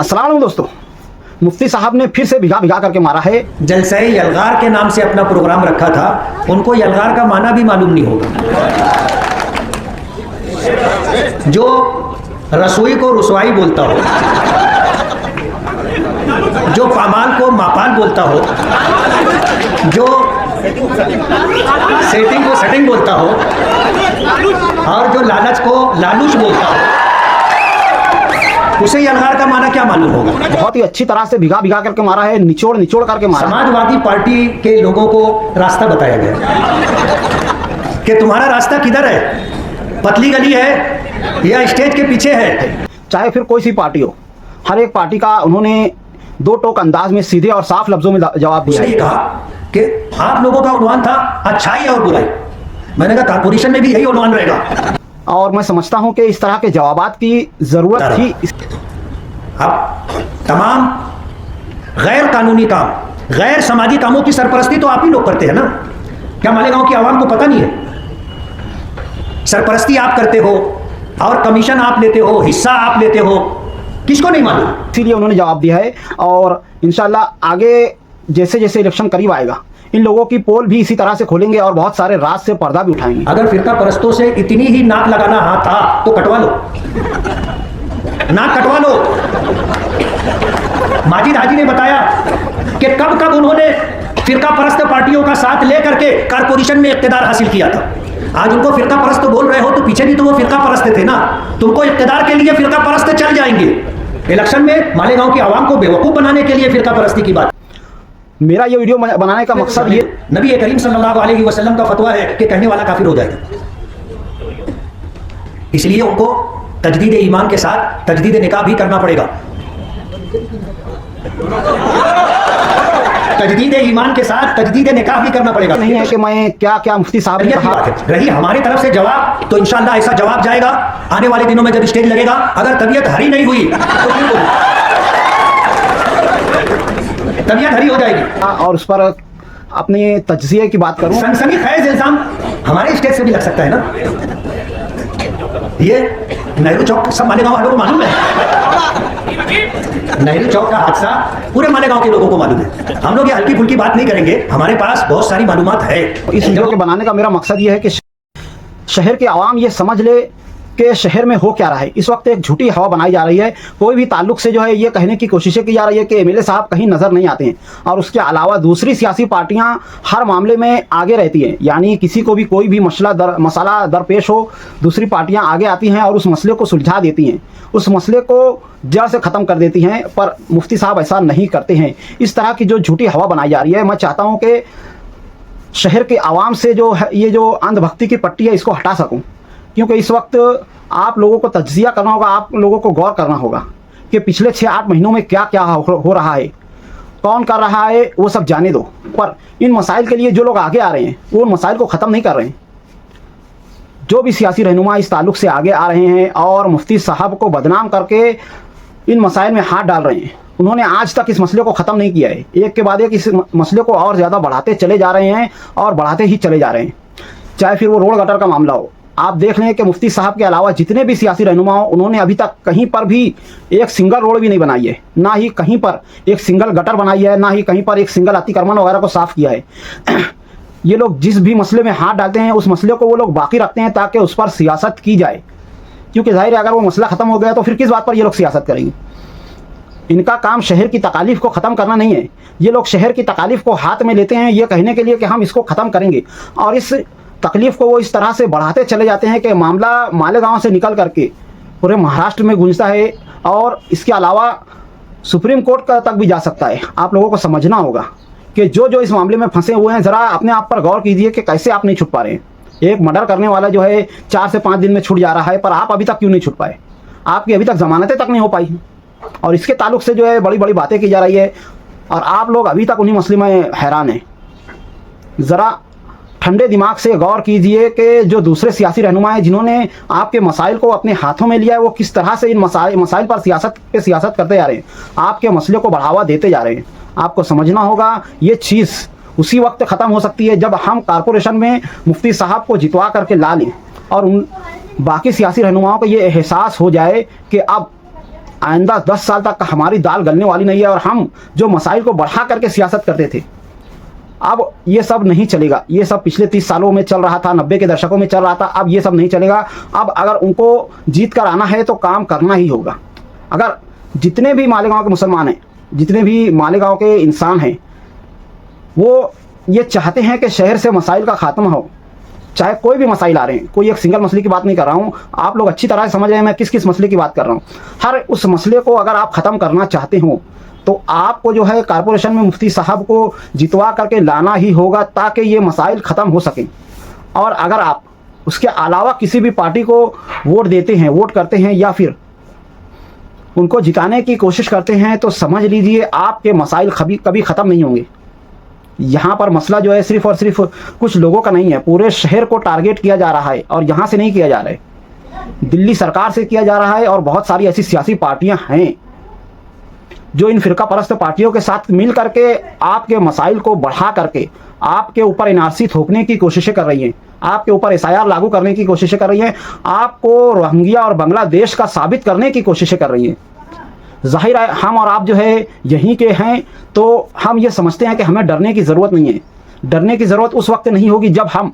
अस्सलाम वालेकुम दोस्तों, मुफ्ती साहब ने फिर से भिगा भिगा करके मारा है। जलसे यलगार के नाम से अपना प्रोग्राम रखा था, उनको यलगार का माना भी मालूम नहीं होगा। जो रसोई को रसवाई बोलता हो, जो पामाल को मापाल बोलता हो, जो सेटिंग को सेटिंग बोलता हो और जो लालच को लालूच बोलता हो, उसे यलगार का माना क्या मालूम होगा। बहुत ही अच्छी तरह से भिगा भिगा करके मारा है, निचोड़ निचोड़ करके मारा। समाजवादी पार्टी के लोगों को रास्ता बताया गया कि तुम्हारा रास्ता किधर है, पतली गली है या स्टेज के पीछे है। चाहे फिर कोई सी पार्टी हो, हर एक पार्टी का उन्होंने दो टोक अंदाज में सीधे और साफ लफ्जों में जवाब दिया। उसने कहा कि आप लोगों का उन्वान था अच्छाई और बुराई। मैंने कहा कारपोरेशन में भी यही उन्वान रहेगा। और मैं समझता हूं कि इस तरह के जवाबात की जरूरत थी। अब तमाम गैर कानूनी काम, गैर समाजी कामों की सरपरस्ती तो आप ही लोग करते हैं ना। क्या मालेगांव की आवाम को पता नहीं है? सरपरस्ती आप करते हो और कमीशन आप लेते हो, हिस्सा आप लेते हो, किसको नहीं मालूम। इसीलिए उन्होंने जवाब दिया है और इंशाल्लाह आगे जैसे जैसे इलेक्शन करीब आएगा, इन लोगों की पोल भी इसी तरह से खोलेंगे और बहुत सारे राज से पर्दा भी उठाएंगे। अगर फिरका परस्तों से इतनी ही नाक लगाना हाथ था तो कटवा लो, नाक कटवा लो। माजिद हाजी ने बताया कि कब कब उन्होंने फिरका परस्त पार्टियों का साथ लेकर के कारपोरेशन में इख्तिदार हासिल किया था। आज उनको फिरका परस्त बोल रहे हो तो पीछे भी तो वो फिरका परस्त थे ना। तुमको इख्तिदार के लिए फिरका परस्त चल जाएंगे, इलेक्शन में मालेगांव की आवाम को बेवकूफ बनाने के लिए फिरका परस्ती की बात। मेरा ये वीडियो बनाने का मकसद ये, नबी करीम सल्लल्लाहु अलैहि वसल्लम का फतवा है कि कहने वाला काफिर हो जाएगा। इसलिए उनको तजदीद ईमान के साथ तजदीद निकाह भी करना पड़ेगा। तजदीद ईमान के साथ तजदीद निकाह भी करना पड़ेगा। नहीं है कि मैं क्या क्या मुफ्ती साहब ने कहा। रही हमारी तरफ से जवाब, तो इंशाल्लाह ऐसा जवाब जाएगा आने वाले दिनों में जब स्टेज लगेगा। अगर तबीयत हरी नहीं हुई तो तबीयत हरी हो जाएगी। और उस पर अपने तज्जिए की बात करूं, सनसनीखेज इल्जाम हमारे स्टेज से भी लग सकता है ना। ये नेहरू चौक सब मालेगांव वालों को मालूम है। नेहरू चौक का हादसा पूरे मालेगांव के लोगों को मालूम है। हम लोग ये हल्की फुल्की बात नहीं करेंगे, हमारे पास बहुत सारी मालूमात है। इस वीडियो के बनाने का मेरा मकसद ये है कि शहर के आवाम ये समझ ले कि शहर में हो क्या रहा है। इस वक्त एक झूठी हवा बनाई जा रही है। कोई भी ताल्लुक से जो है ये कहने की कोशिशें की जा रही है कि एमएलए साहब कहीं नजर नहीं आते हैं, और उसके अलावा दूसरी सियासी पार्टियां हर मामले में आगे रहती हैं। यानी किसी को भी कोई भी मसला दरपेश हो, दूसरी पार्टियां आगे आती हैं और उस मसले को सुलझा देती हैं, उस मसले को जड़ से ख़त्म कर देती हैं। पर मुफ्ती साहब ऐसा नहीं करते हैं। इस तरह की जो झूठी हवा बनाई जा रही है, मैं चाहता हूँ कि शहर के आवाम से जो है ये जो अंधभक्ति की पट्टी है इसको हटा सकूँ। क्योंकि इस वक्त आप लोगों को तज्जिया करना होगा, आप लोगों को गौर करना होगा कि पिछले 6-8 महीनों में क्या क्या हो रहा है, कौन कर रहा है, वो सब जाने दो। पर इन मसाइल के लिए जो लोग आगे आ रहे हैं वो उन मसाइल को ख़त्म नहीं कर रहे हैं। जो भी सियासी रहनुमा इस ताल्लुक से आगे आ रहे हैं और मुफ्ती साहब को बदनाम करके इन मसाइल में हाथ डाल रहे हैं, उन्होंने आज तक इस मसले को ख़त्म नहीं किया है। एक के बाद एक इस मसले को और ज़्यादा बढ़ाते चले जा रहे हैं और बढ़ाते ही चले जा रहे हैं। चाहे फिर वो रोड गटर का मामला हो, आप देख लें कि मुफ्ती साहब के अलावा जितने भी सियासी रहनुमा हो, उन्होंने अभी तक कहीं पर भी एक सिंगल रोड भी नहीं बनाई है, ना ही कहीं पर एक सिंगल गटर बनाई है, ना ही कहीं पर एक सिंगल अतिक्रमण वगैरह को साफ किया है। ये लोग जिस भी मसले में हाथ डालते हैं उस मसले को वो लोग बाकी रखते हैं ताकि उस पर सियासत की जाए। क्योंकि जाहिर है अगर वो मसला ख़त्म हो गया तो फिर किस बात पर ये लोग सियासत करेंगे। इनका काम शहर की तकालीफ को ख़त्म करना नहीं है। ये लोग शहर की तकालीफ को हाथ में लेते हैं ये कहने के लिए कि हम इसको ख़त्म करेंगे, और इस तकलीफ को वो इस तरह से बढ़ाते चले जाते हैं कि मामला मालेगांव से निकल करके पूरे महाराष्ट्र में गूंजता है और इसके अलावा सुप्रीम कोर्ट का तक भी जा सकता है। आप लोगों को समझना होगा कि जो इस मामले में फंसे हुए हैं, ज़रा अपने आप पर गौर कीजिए कि कैसे आप नहीं छुट पा रहे हैं। एक मर्डर करने वाला जो है 4 से 5 दिन में छूट जा रहा है, पर आप अभी तक क्यों नहीं छुट पाए? आपकी अभी तक जमानतें तक नहीं हो पाई, और इसके ताल्लुक से जो है बड़ी बड़ी बातें की जा रही है, और आप लोग अभी तक उन्हीं मसले में हैरान हैं। ज़रा ठंडे दिमाग से गौर कीजिए कि जो दूसरे सियासी रहनुमा हैं जिन्होंने आपके मसाइल को अपने हाथों में लिया है, वो किस तरह से इन मसाइल पर सियासत करते जा रहे हैं, आपके मसले को बढ़ावा देते जा रहे हैं। आपको समझना होगा ये चीज़ उसी वक्त ख़त्म हो सकती है जब हम कारपोरेशन में मुफ्ती साहब को जितवा करके ला लें और उन बाकी सियासी रहनुमाओं को ये एहसास हो जाए कि अब आइंदा 10 साल तक हमारी दाल गलने वाली नहीं है और हम जो मसाइल को बढ़ा करके सियासत करते थे, अब ये सब नहीं चलेगा। ये सब पिछले 30 सालों में चल रहा था, 90 के दशकों में चल रहा था, अब ये सब नहीं चलेगा। अब अगर उनको जीत कर आना है तो काम करना ही होगा। अगर जितने भी मालेगांव के मुसलमान हैं, जितने भी मालेगांव के इंसान हैं, वो ये चाहते हैं कि शहर से मसाइल का खात्मा हो, चाहे कोई भी मसाइल आ रहे हैं। कोई एक सिंगल मसले की बात नहीं कर रहा हूँ, आप लोग अच्छी तरह से समझ रहे हैं मैं किस किस मसले की बात कर रहा हूँ। हर उस मसले को अगर आप ख़त्म करना चाहते हो तो आपको जो है कारपोरेशन में मुफ्ती साहब को जितवा करके लाना ही होगा ताकि ये मसाइल ख़त्म हो सकें। और अगर आप उसके अलावा किसी भी पार्टी को वोट देते हैं, वोट करते हैं या फिर उनको जिताने की कोशिश करते हैं तो समझ लीजिए आपके मसाइल कभी ख़त्म नहीं होंगे। यहाँ पर मसला जो है सिर्फ और सिर्फ कुछ लोगों का नहीं है, पूरे शहर को टारगेट किया जा रहा है। और यहाँ से नहीं किया जा रहा है, दिल्ली सरकार से किया जा रहा है। और बहुत सारी ऐसी सियासी पार्टियां हैं जो इन फिरका परस्त पार्टियों के साथ मिल करके आपके मसाइल को बढ़ा करके आपके ऊपर एनआरसी थोपने की कोशिशें कर रही हैं, आपके ऊपर एसआईआर लागू करने की कोशिशें कर रही हैं, आपको रोहिंग्या और बांग्लादेश का साबित करने की कोशिशें कर रही हैं। जाहिर है हम और आप जो है यहीं के हैं, तो हम ये समझते हैं कि हमें डरने की ज़रूरत नहीं है। डरने की ज़रूरत उस वक्त नहीं होगी जब हम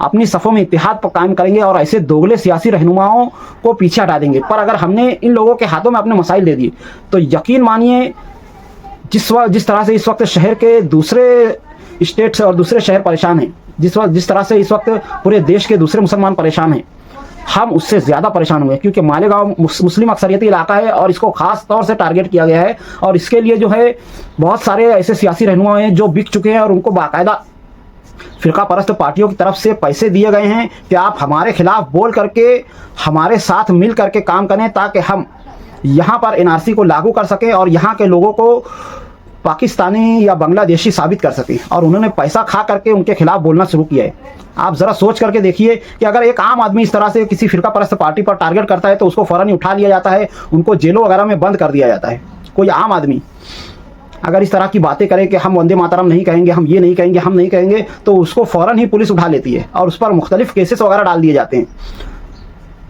अपनी सफ़ों में इत्तेहाद पर कायम करेंगे और ऐसे दोगले सियासी रहनुमाओं को पीछे हटा देंगे। पर अगर हमने इन लोगों के हाथों में अपने मसाइल दे दिए तो यकीन मानिए जिस तरह से इस वक्त शहर के दूसरे स्टेट्स और दूसरे शहर परेशान हैं, जिस तरह से इस वक्त पूरे देश के दूसरे मुसलमान परेशान हैं, हम उससे ज़्यादा परेशान हुए। क्योंकि मालेगांव मुस्लिम अक्सरियती इलाका है और इसको ख़ास तौर से टारगेट किया गया है। और इसके लिए जो है बहुत सारे ऐसे सियासी रहनुमा हैं जो बिक चुके हैं और उनको बाकायदा फिरका परस्त पार्टियों की तरफ से पैसे दिए गए हैं कि आप हमारे खिलाफ बोल करके हमारे साथ मिल करके काम करें ताकि हम यहाँ पर एनआरसी को लागू कर सकें और यहाँ के लोगों को पाकिस्तानी या बांग्लादेशी साबित कर सकें। और उन्होंने पैसा खा करके उनके खिलाफ बोलना शुरू किया है। आप ज़रा सोच करके देखिए कि अगर एक आम आदमी इस तरह से किसी फिरका परस्त पार्टी पर टारगेट करता है तो उसको फ़ौरन ही उठा लिया जाता है, उनको जेलों वगैरह में बंद कर दिया जाता है। कोई आम आदमी अगर इस तरह की बातें करे कि हम वंदे मातरम नहीं कहेंगे, हम ये नहीं कहेंगे, हम नहीं कहेंगे, तो उसको फ़ौरन ही पुलिस उठा लेती है और उस पर मुख्तलिफ केसेस वगैरह डाल दिए जाते हैं।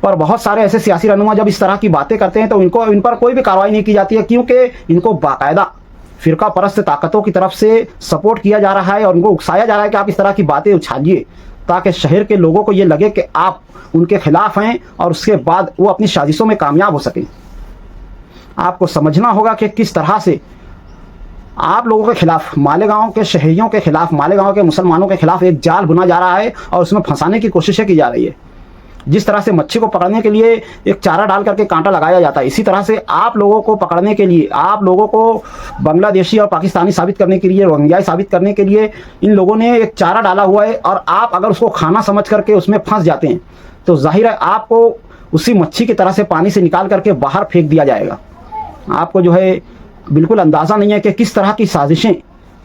पर बहुत सारे ऐसे सियासी रहनुमा जब इस तरह की बातें करते हैं तो इन पर कोई भी कार्रवाई नहीं की जाती है, क्योंकि इनको बाकायदा फिरका परस्त ताकतों की तरफ से सपोर्ट किया जा रहा है और उनको उकसाया जा रहा है कि आप इस तरह की बातें उछालिए ताकि शहर के लोगों को ये लगे कि आप उनके खिलाफ हैं और उसके बाद वो अपनी साजिशों में कामयाब हो सकें। आपको समझना होगा कि किस तरह से आप लोगों के खिलाफ, मालेगांव के शहरियों के खिलाफ, मालेगांव के मुसलमानों के खिलाफ एक जाल बुना जा रहा है और उसमें फंसाने की कोशिशें की जा रही है। जिस तरह से मच्छी को पकड़ने के लिए एक चारा डाल करके कांटा लगाया जाता है, इसी तरह से आप लोगों को पकड़ने के लिए, आप लोगों को बांग्लादेशी और पाकिस्तानी साबित करने के लिए, रोहिंग्याई साबित करने के लिए इन लोगों ने एक चारा डाला हुआ है। और आप अगर उसको खाना समझ करके उसमें फंस जाते हैं तो जाहिर है आपको उसी मच्छी की तरह से पानी से निकाल करके बाहर फेंक दिया जाएगा। आपको जो है बिल्कुल अंदाज़ा नहीं है कि किस तरह की साजिशें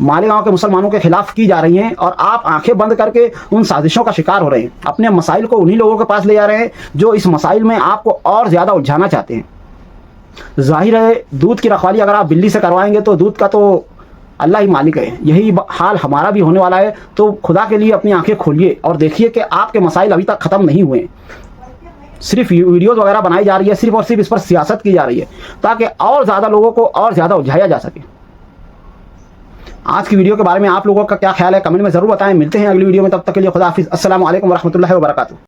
मालेगांव के मुसलमानों के खिलाफ की जा रही हैं और आप आंखें बंद करके उन साजिशों का शिकार हो रहे हैं। अपने मसाइल को उन्हीं लोगों के पास ले जा रहे हैं जो इस मसाइल में आपको और ज़्यादा उलझाना चाहते हैं। जाहिर है दूध की रखवाली अगर आप बिल्ली से करवाएंगे तो दूध का तो अल्लाह ही मालिक है। यही हाल हमारा भी होने वाला है। तो खुदा के लिए अपनी आंखें खोलिए और देखिए कि आपके मसाइल अभी तक ख़त्म नहीं हुए। सिर्फ वीडियोज़ वगैरह बनाई जा रही है, सिर्फ और सिर्फ इस पर सियासत की जा रही है ताकि और ज़्यादा लोगों को और ज़्यादा उलझाया जा सके। आज की वीडियो के बारे में आप लोगों का क्या ख्याल है कमेंट में ज़रूर बताएं। मिलते हैं अगली वीडियो में, तब तक के लिए खुदा हाफिज़। अस्सलामु अलैकुम वरहमतुल्लाहि वबरकातुहू।